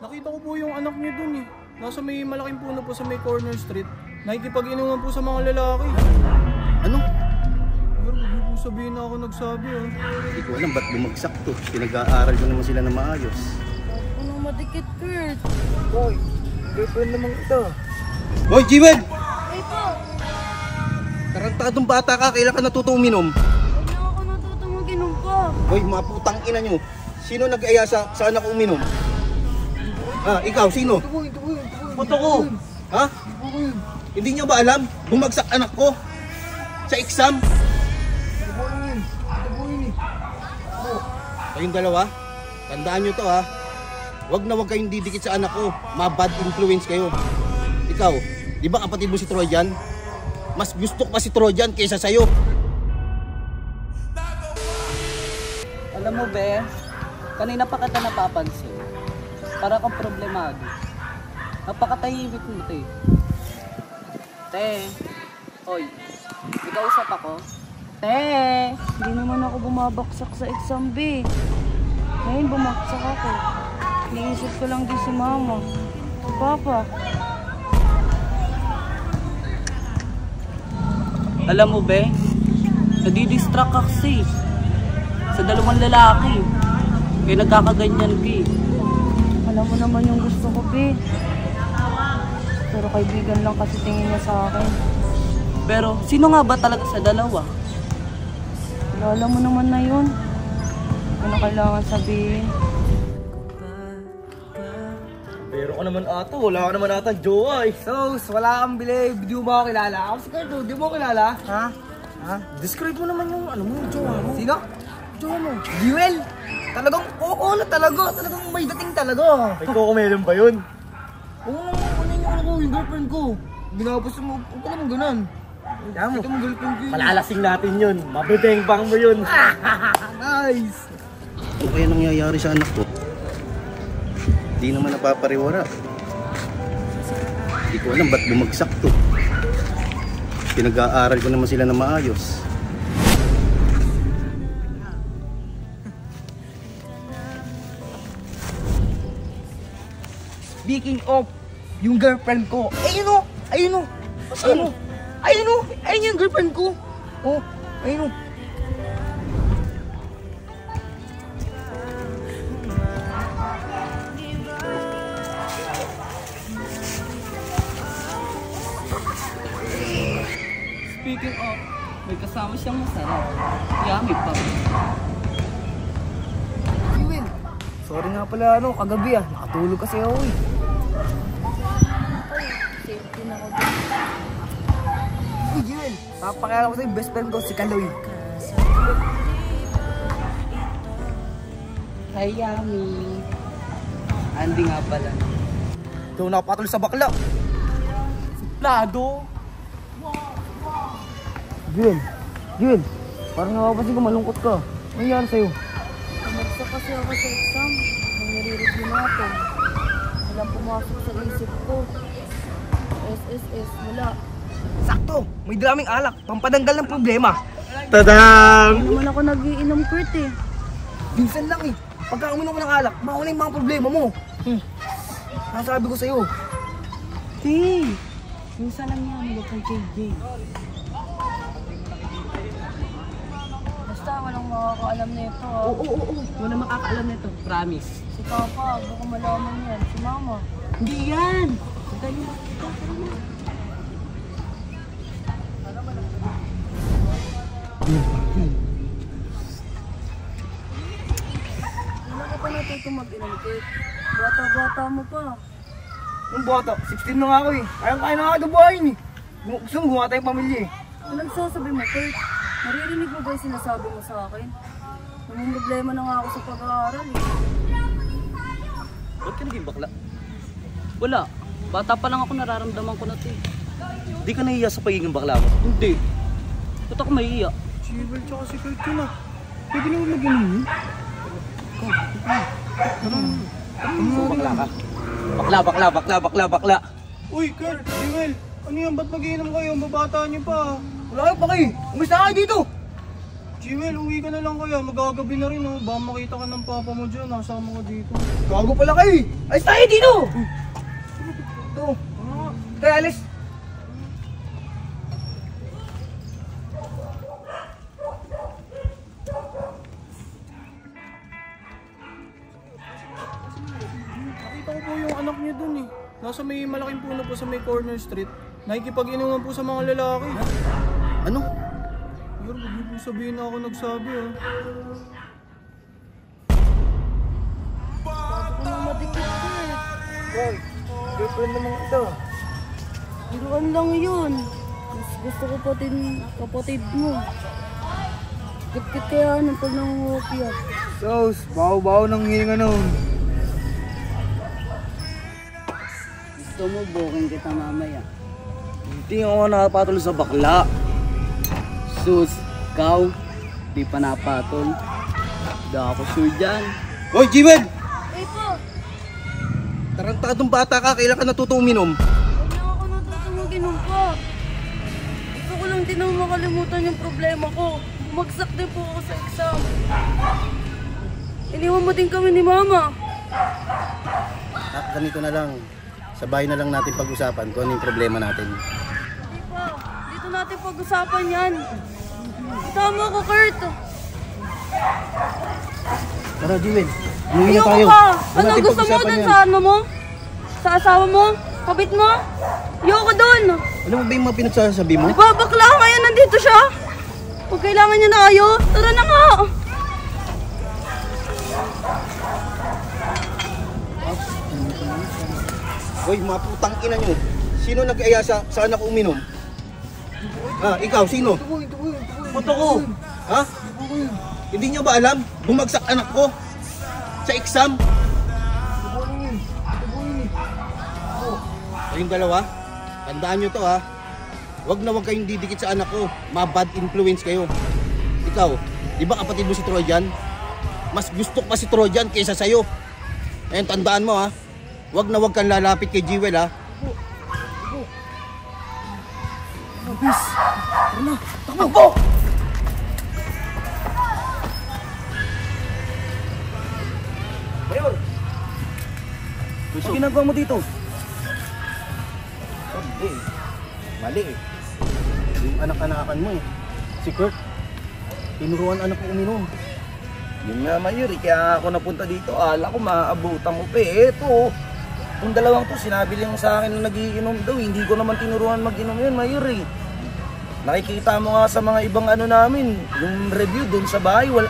Nakita ko po yung anak niyo dun eh. Nasa may malaking puno po sa may corner street. Nakikipag-inuman po sa mga lalaki. Ano? Pero huwag niyo po sabihin na ako nagsabi ah. Hindi ko alam ba't bumagsak to. Pinag-aaral ko naman sila na maayos. Anong madikit, Kurt? Boy, girlfriend naman kita. Hoy, Jiwen! Ay po! Tarantadong bata ka, kailan ka natutong uminom? Huwag na ako natutong mag-inom pa. Hoy, mga putang ina nyo. Sino nag-aya sa anak ko uminom? Ikaw, sino? Ba't ako? Ha? Hindi nyo ba alam? Bumagsak anak ko sa exam. Kayong dalawa, tandaan nyo to ha. Huwag na huwag kayong didikit sa anak ko. Ma-bad influence kayo. Ikaw, di ba kapatid mo si Trojan? Mas gusto ko pa si Trojan kaysa sa'yo. Alam mo, be, kanina pa kita napapansin. Para kang problemado. Napakatahimik mo, te. Te, hoy, ikaw usap ako. Te, Hindi naman ako bumabaksak sa exam, B. Ngayon bumaksak ako. Iniisip ko lang din si Mama. Si Papa. alam mo, be, nadidistract ka kasi sa dalawang lalaki. Kaya nagkakaganyan ka eh. Alam mo naman yung gusto ko, B. Pero kaibigan lang kasi tingin niya sa akin. Pero, sino nga ba talaga sa dalawa? Alam mo naman na yun. Ano kailangan sabihin? Pero ka naman ato, wala ka naman ata jowa eh. Sos, wala kang bili. Di mo ako kilala. Ako si Cardo, di mo kilala. Ha? Describe mo naman yung yung jowa mo. Sino? Jowa mo. Jewel. Talagang oo na talaga. Talagang may dating talaga. Ay, kukumelon ba yun? Oo, ano yung girlfriend ko. Ginapos mo, huwag ka naman ganun. Kaya mo. Ito mo girlfriend ko yun. Palalasing natin yun. Mabibeng-bang mo yun. Nice. Ano kaya nangyayari sa anak ko? Hindi naman napapariwara. Hindi ko alam ba't bumagsak to. Pinag-aaral ko naman sila na maayos. Speaking of, yung girlfriend ko. Ayun o! Ayun o! Ayun o! Ayun o! Ayun yung girlfriend ko. Oh, ayun o. Speaking of, may kasama siyang masarap. Yummy pa. Jewel. Sorry nga pala kagabi nakatulog kasi ako eh. Safety na ako. Uy, Jewel. Papakilala ko sa yung best friend ko, si Kaloy. Hi, Yummy. Andy nga pala. Ikaw nakapatol sa bakla. Suplado. Jewel. Parang napapansin ko malungkot ka. Ano nangyari sa'yo? Bumagsak kasi ako sa exam. Nang nire-review natin. Walang pumasok sa isip ko. SSS, wala. Sakto! May daming alak. Pampadanggal ng problema. Tadang! Hindi naman ako nagiinom, Kurt eh. Minsan lang eh. Pagka uminom ko ng alak, mawala yung mga problema mo. Nasabi ko sa'yo. Hey! Minsan lang yan, huwag kay KJ. Basta walang makakaalam na ito ha. Oo. Wala makakaalam nito, promise. Si Papa, baka malaman yan. Si Mama. Hindi yan! Ganyan. Wala ka pa natuto mag-inom, Kurt. Bata-bata mo pa. Yung bata, 16 na nga ako eh. Kaya na nga ito buhayin eh. Gusto mo gumawa tayong pamilya eh. Anong sasabi mo, Kurt? Naririnig mo ba yung sinasabi mo sa akin? Namang problema na nga ako sa pag-aaral eh. Ba't ka naging bakla? Wala. Bata pa lang ako, nararamdaman ko na ito eh. Di ka nahiya sa pagiging bakla mo? Hindi. Ba't ako mahihiya? Jewel tsaka si Kurt yun ah. Pwede naman mag-inom yun. Bakla ka? Bakla. Uy, Kurt, Jewel. Ano yan? Ba't mag-iinom kayo? Ang babata niyo pa. Wala kayo pa kayo. Umis na kayo dito. Jewel, uwi ka na lang kaya. Magagabi na rin oh. Baka makita ka ng papa mo dyan. Nasama ka dito. Gago pala kayo eh. Alis tayo dito! Ito. Tayo, alis. Nakita ko po yung anak niya dun eh. Nasa may malaking puno po sa may corner street. Nakikipag-inuman po sa mga lalaki. Ano? Pero huwag niyo po sabihin na ako nagsabi ah. Bago ko na madikit eh. Hoy, girlfriend naman ito. Biruan lang yun. Mas gusto ko pa din kapatid mo. Kit-kit kaya ng pag nangungopia. Sos, baho-baho ng hininga nun. Gusto mo, booking kita mamaya. Hindi ako nakapatol sa bakla. Sus, ikaw, di pa napatol. Hindi ako sure dyan. Hoy, Jewel! Eh po, Tarantadong bata ka, kailan ka natuto uminom? huwag na ako natutulogin pa. Gusto ko lang din naman makalimutan yung problema ko. Bumagsak din po ako sa exam. Iniwan mo din kami ni Mama. Ganito na lang. Sa bahay na lang natin pag-usapan kung ano yung problema natin. Hindi pa, dito natin pag-usapan yan. Tama ko, Kurt. Tara, Jewel. Umuwi na Ayoko tayo. pa. Huwag Ano natin gusto mo pag-usapan dun yan. sa ano mo? Sa asawa mo? Kabit mo? Ayoko dun. Alam mo ba yung mga pinagsasabi mo? Di ba, bakla ngayon nandito siya? Kung kailangan niya na kayo, tara na nga. Hoy, mga putang ina nyo. Sino nag-aya sa anak ko uminom? Ikaw, sino? Puto ko. Ha? Hindi nyo ba alam? Bumagsak anak ko sa exam. Kayong dalawa, tandaan nyo to ha. Wag na wag kayong didikit sa anak ko. Bad influence kayo. Ikaw, di ba kapatid mo si Trojan? Mas gusto pa si Trojan kaysa sa'yo. Ayun, tandaan mo ha. Wag na wag kang lalapit kay Jewel ha. Takbo! Mayor! Ano ginagawa mo dito? Hindi. Mali eh. Yung anak-anakan mo eh. Si Kurt. Tinuruan anak ko uminom. Yun nga, Mayor, kaya ako napunta dito. Ala ko, maaabutan mo pa eh. Eto, yung dalawang to, sinabi lang sa akin na nagiinom daw. Hindi ko naman tinuruan mag-inom yun, Mayor eh. Nakikita mo nga sa mga ibang ano namin, yung review dun sa bahay, wala.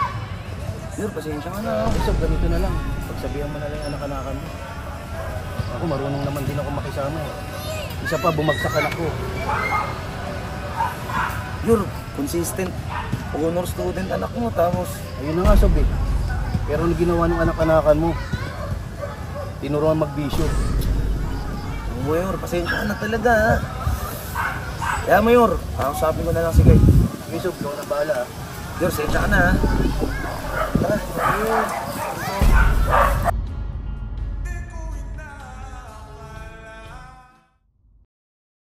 Mayor, pasensya ka na. So, ganito na lang. Pagsabihan mo na lang yung anak-anakan mo. Ako, marunong naman din ako makisama eh. Isa pa, bumagsak anak ko. Mayor, consistent. Honor student anak mo, tapos Ayun na nga, Sob eh. Pero ano ginawa ng anak-anakan mo? Tinuruan magbisyo. Mayor, pasensya ka na talaga ha. Kaya Mayor, kausapin ko na lang si Kay. Sige, Sob, ikaw na bahala ah. Mayor, pasensya ka na ha. Tara, Mayor.